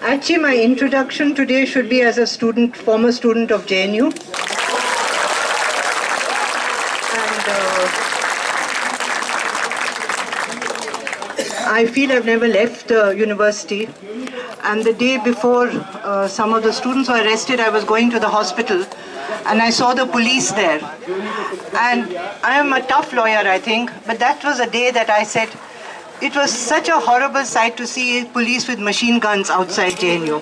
Actually, my introduction today should be as a student, former student of JNU. And I feel I've never left the university. And the day before some of the students were arrested, I was going to the hospital and I saw the police there. And I am a tough lawyer, I think, but that was a day that I said, it was such a horrible sight to see police with machine guns outside JNU.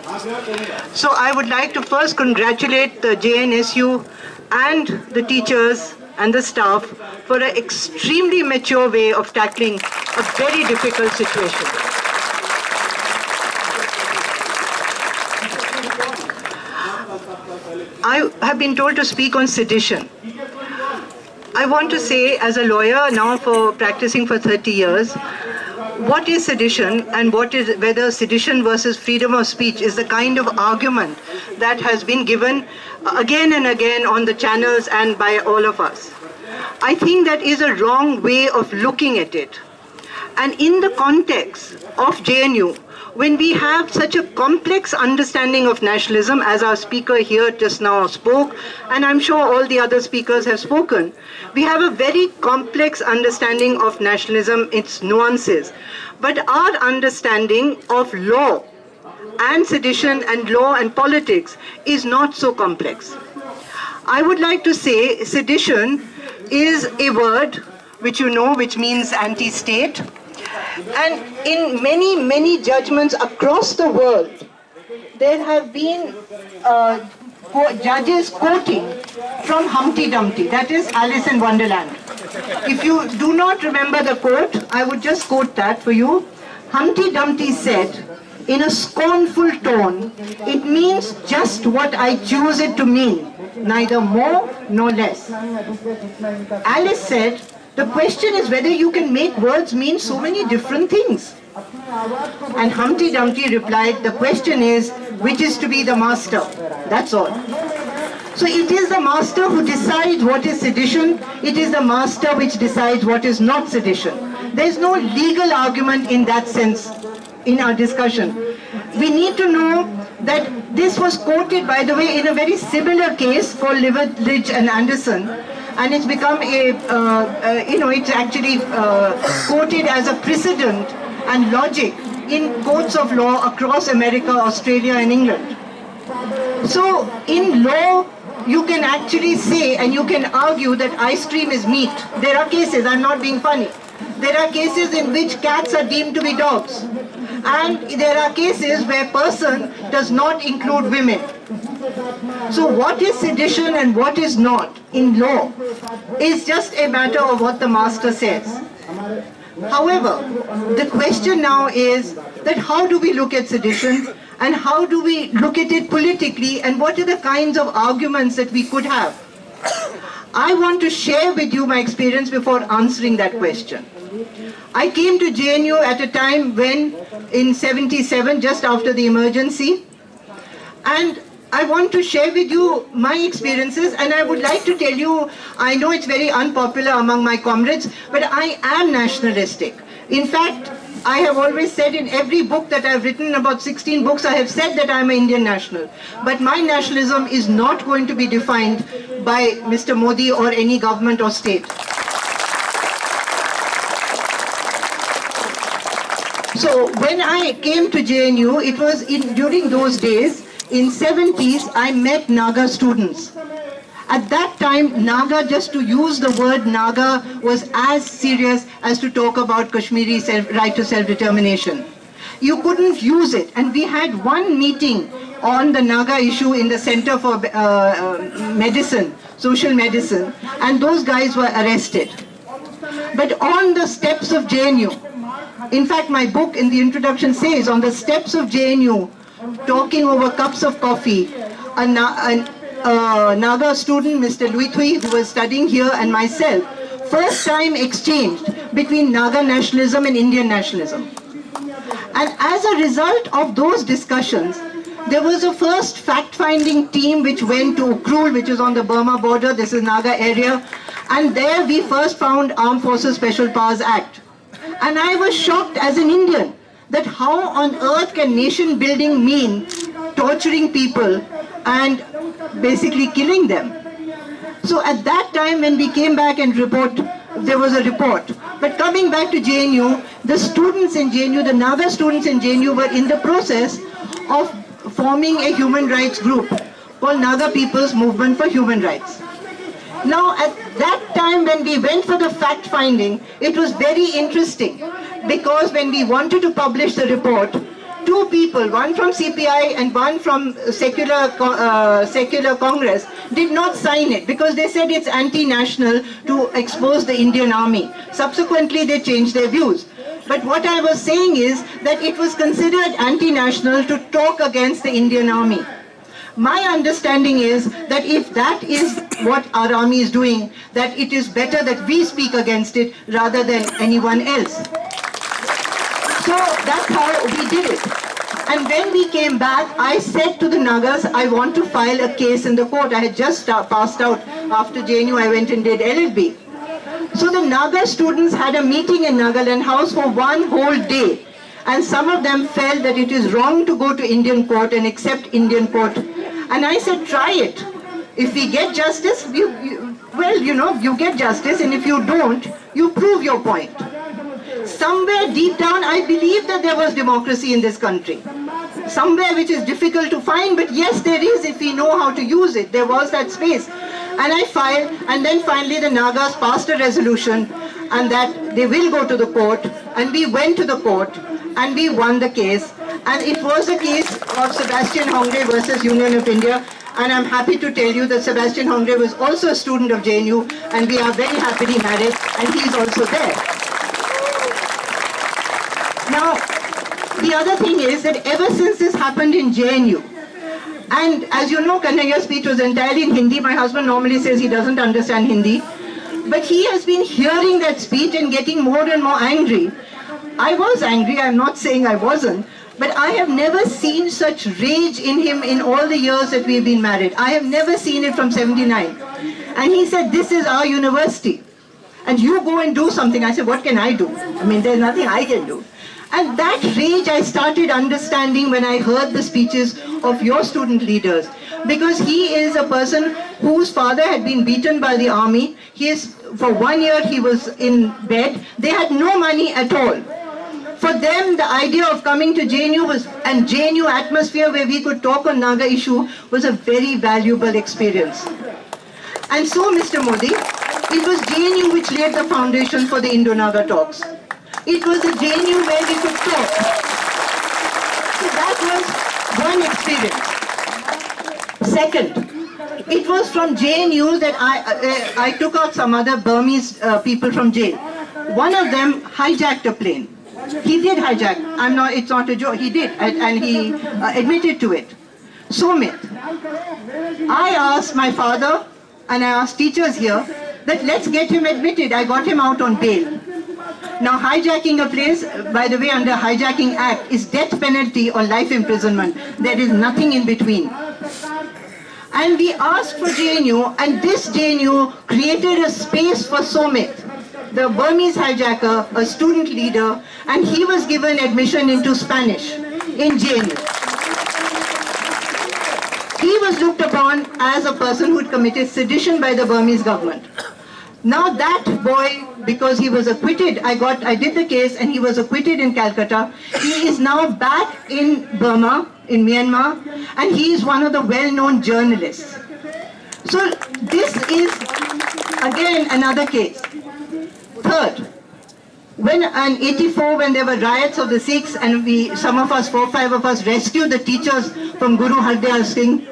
So I would like to first congratulate the JNSU and the teachers and the staff for an extremely mature way of tackling a very difficult situation. I have been told to speak on sedition. I want to say, as a lawyer now for practicing for 30 years, what is sedition and whether sedition versus freedom of speech is the kind of argument that has been given again and again on the channels and by all of us. I think that is a wrong way of looking at it. And in the context of JNU, when we have such a complex understanding of nationalism, as our speaker here just now spoke, and I'm sure all the other speakers have spoken, we have a very complex understanding of nationalism, its nuances. But our understanding of law and sedition and law and politics is not so complex. I would like to say sedition is a word which you know, which means anti-state. And in many, many judgments across the world, there have been judges quoting from Humpty Dumpty, that is Alice in Wonderland. If you do not remember the quote, I would just quote that for you. Humpty Dumpty said, in a scornful tone, "It means just what I choose it to mean, neither more nor less." Alice said, "The question is whether you can make words mean so many different things." And Humpty Dumpty replied, "The question is, which is to be the master? That's all." So it is the master who decides what is sedition. It is the master which decides what is not sedition. There is no legal argument in that sense in our discussion. We need to know that this was quoted, by the way, in a very similar case called Liverledge and Anderson. And it's become it's actually quoted as a precedent and logic in courts of law across America, Australia, and England. So in law, you can actually say and you can argue that ice cream is meat. There are cases, I'm not being funny. There are cases in which cats are deemed to be dogs. And there are cases where person does not include women. So what is sedition and what is not in law is just a matter of what the master says. However, the question now is that how do we look at sedition and how do we look at it politically and what are the kinds of arguments that we could have? I want to share with you my experience before answering that question. I came to JNU at a time when, in 77, just after the emergency, and I want to share with you my experiences, and I would like to tell you, I know it's very unpopular among my comrades, but I am nationalistic. In fact, I have always said in every book that I've written, about 16 books, I have said that I'm an Indian national. But my nationalism is not going to be defined by Mr. Modi or any government or state. So when I came to JNU, it was during those days, in 70s, I met Naga students. At that time, Naga, just to use the word Naga, was as serious as to talk about Kashmiri right to self-determination. You couldn't use it. And we had one meeting on the Naga issue in the Center for Medicine, Social Medicine, and those guys were arrested. But on the steps of JNU, in fact, my book in the introduction says, on the steps of JNU, talking over cups of coffee, a Naga student, Mr. Luithui, who was studying here, and myself, first time exchanged between Naga nationalism and Indian nationalism. And as a result of those discussions, there was a first fact-finding team which went to Ukhrul, which is on the Burma border, this is Naga area, and there we first found Armed Forces Special Powers Act. And I was shocked as an Indian that how on earth can nation building mean torturing people and basically killing them. So at that time when we came back and there was a report. But coming back to JNU, the students in JNU, the Naga students in JNU were in the process of forming a human rights group called Naga People's Movement for Human Rights. Now at that time when we went for the fact finding, it was very interesting because when we wanted to publish the report, two people, one from CPI and one from Secular Congress, did not sign it because they said it's anti-national to expose the Indian army. Subsequently, they changed their views. But what I was saying is that it was considered anti-national to talk against the Indian army. My understanding is that if that is what our army is doing, that it is better that we speak against it rather than anyone else. So that's how we did it. And when we came back, I said to the Nagas, I want to file a case in the court. I had just passed out after JNU, I went and did LLB. So the Naga students had a meeting in Nagaland House for one whole day. And some of them felt that it is wrong to go to Indian court and accept Indian court. And I said, try it. If we get justice, you get justice, and if you don't, you prove your point. Somewhere deep down, I believe that there was democracy in this country. Somewhere which is difficult to find, but yes, there is if we know how to use it. There was that space. And I filed, and then finally the Nagas passed a resolution, and that they will go to the court, and we went to the court, and we won the case. And it was a case of Sebastian Hongre versus Union of India. And I'm happy to tell you that Sebastian Hongre was also a student of JNU, and we are very happily married, and he's also there. Now, the other thing is that ever since this happened in JNU, and as you know, Kanhaiya's speech was entirely in Hindi. My husband normally says he doesn't understand Hindi. But he has been hearing that speech and getting more and more angry. I was angry, I'm not saying I wasn't. But I have never seen such rage in him in all the years that we've been married. I have never seen it from 79. And he said, this is our university. And you go and do something. I said, what can I do? I mean, there's nothing I can do. And that rage I started understanding when I heard the speeches of your student leaders. Because he is a person whose father had been beaten by the army. For 1 year he was in bed. They had no money at all. For them, the idea of coming to JNU and JNU atmosphere where we could talk on Naga issue was a very valuable experience. And so, Mr. Modi, it was JNU which laid the foundation for the Indo-Naga talks. It was the JNU where we could talk. So that was one experience. Second, it was from JNU that I took out some other Burmese people from jail. One of them hijacked a plane. He did hijack. It's not a joke. He did, and he admitted to it. Sumit, I asked my father, and I asked teachers here, that let's get him admitted. I got him out on bail. Now, hijacking a place, by the way, under Hijacking Act, is death penalty or life imprisonment. There is nothing in between. And we asked for JNU, and this JNU created a space for Sumit, the Burmese hijacker, a student leader, and he was given admission into Spanish in JNU. He was looked upon as a person who had committed sedition by the Burmese government. Now that boy, because he was acquitted, I did the case and he was acquitted in Calcutta. He is now back in Burma, in Myanmar, and he is one of the well-known journalists. So this is again another case. Third, in 84, when there were riots of the Sikhs, and some of us, 4 or 5 of us, rescued the teachers from Guru Hardayal Singh,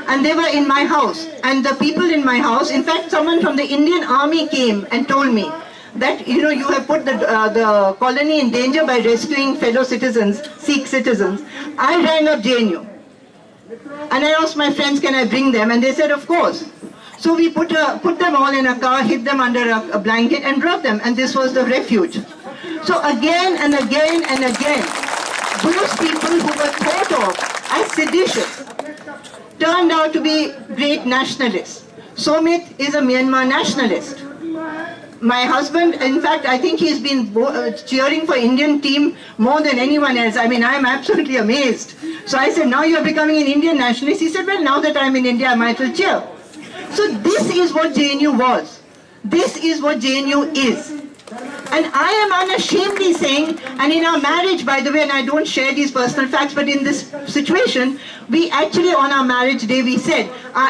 and they were in my house. And the people in my house, in fact, someone from the Indian Army came and told me that, you have put the colony in danger by rescuing fellow citizens, Sikh citizens. I rang up JNU. And I asked my friends, can I bring them? And they said, of course. So we put them all in a car, hid them under a blanket and brought them, and this was the refuge. So again and again and again, those people who were thought of as seditious turned out to be great nationalists. Sumit is a Myanmar nationalist. My husband, in fact, I think he's been cheering for Indian team more than anyone else. I mean, I'm absolutely amazed. So I said, now you're becoming an Indian nationalist. He said, well, now that I'm in India, I might as well cheer. So this is what JNU was. This is what JNU is. And I am unashamedly saying, and in our marriage, by the way, and I don't share these personal facts, but in this situation, we actually, on our marriage day, we said,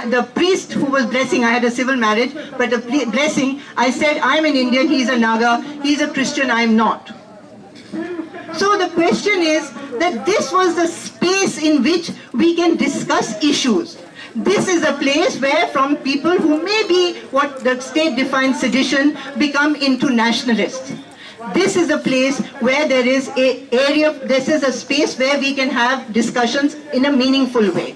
the priest who was blessing, I had a civil marriage, but the blessing, I said, I'm an Indian, he's a Naga, he's a Christian, I'm not. So the question is that this was the space in which we can discuss issues. This is a place where from people who may be what the state defines sedition become into nationalists. This is a place where there is this is a space where we can have discussions in a meaningful way.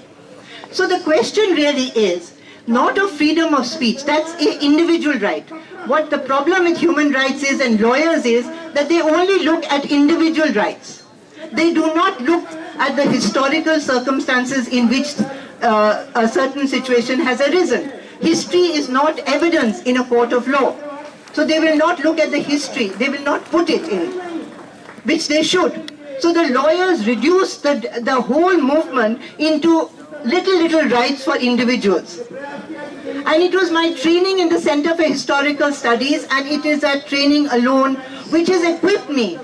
So the question really is not of freedom of speech, that's an individual right. What the problem with human rights is and lawyers is that they only look at individual rights. They do not look at the historical circumstances in which a certain situation has arisen. History is not evidence in a court of law. So they will not look at the history, they will not put it in, which they should. So the lawyers reduce the whole movement into little rights for individuals. And it was my training in the Center for Historical Studies, and it is that training alone which has equipped me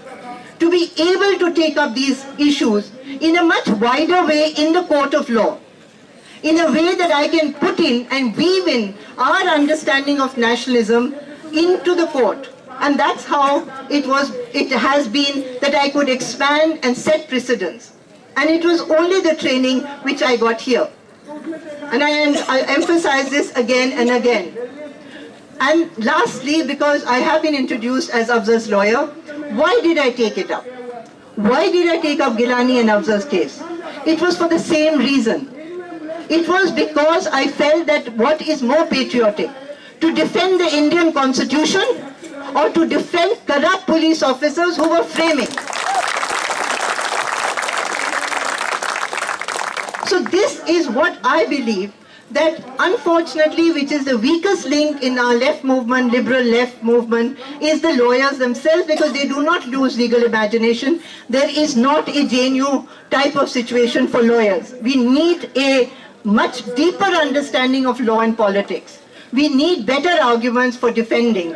to be able to take up these issues in a much wider way in the court of law, in a way that I can put in and weave in our understanding of nationalism into the court. And that's how it has been that I could expand and set precedents. And it was only the training which I got here. And I emphasize this again and again. And lastly, because I have been introduced as Afzal's lawyer, why did I take it up? Why did I take up Gilani and Afzal's case? It was for the same reason. It was because I felt that what is more patriotic, to defend the Indian Constitution or to defend corrupt police officers who were framing. So this is what I believe, that unfortunately, which is the weakest link in our left movement, liberal left movement, is the lawyers themselves, because they do not lose legal imagination. There is not a JNU type of situation for lawyers. We need a much deeper understanding of law and politics. We need better arguments for defending.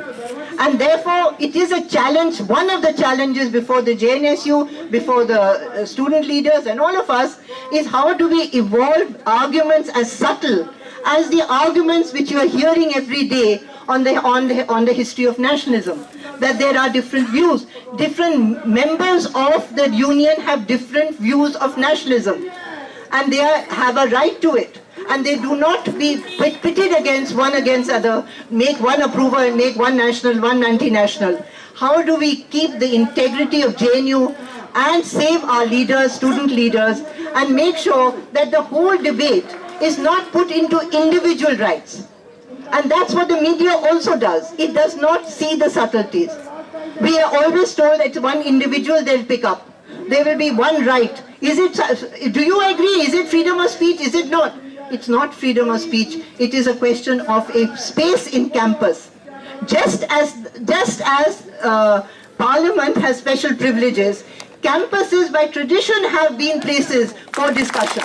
And therefore, it is a challenge, one of the challenges before the JNSU, before the student leaders and all of us, is how do we evolve arguments as subtle as the arguments which you are hearing every day on the history of nationalism. That there are different views. Different members of the union have different views of nationalism. And they have a right to it. And they do not be pitted against other, make one approver and make one national, one anti-national. How do we keep the integrity of JNU and save our leaders, student leaders, and make sure that the whole debate is not put into individual rights? And that's what the media also does. It does not see the subtleties. We are always told that one individual they'll pick up. There will be one right. Do you agree? Is it freedom of speech? Is it not? It's not freedom of speech. It is a question of a space in campus. Just as Parliament has special privileges, campuses by tradition have been places for discussion.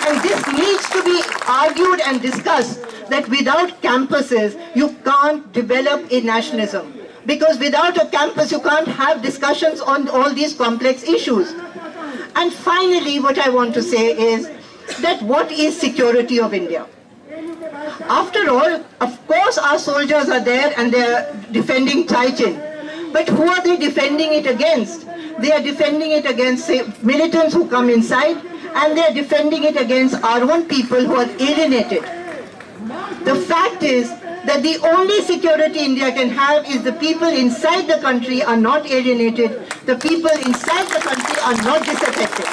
And this needs to be argued and discussed, that without campuses, you can't develop a nationalism. Because without a campus, you can't have discussions on all these complex issues. And finally, what I want to say is that what is security of India? After all, of course, our soldiers are there and they are defending Taichin. But who are they defending it against? They are defending it against, say, militants who come inside, and they are defending it against our own people who are alienated. The fact is that the only security India can have is the people inside the country are not alienated, the people inside the country are not disaffected.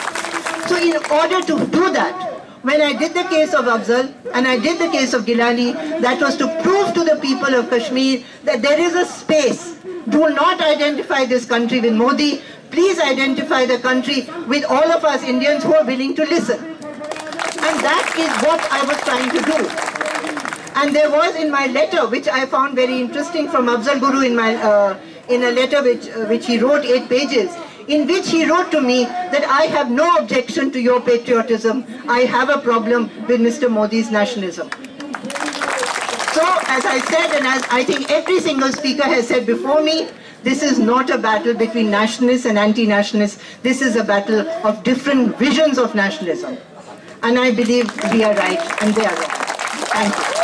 So in order to do that, when I did the case of Afzal and I did the case of Gilani, that was to prove to the people of Kashmir that there is a space. Do not identify this country with Modi. Please identify the country with all of us Indians who are willing to listen. And that is what I was trying to do. And there was in my letter, which I found very interesting, from Afzal Guru in a letter which he wrote 8 pages, in which he wrote to me that I have no objection to your patriotism. I have a problem with Mr. Modi's nationalism. So, as I said, and as I think every single speaker has said before me, this is not a battle between nationalists and anti-nationalists. This is a battle of different visions of nationalism. And I believe we are right and they are wrong. Thank you.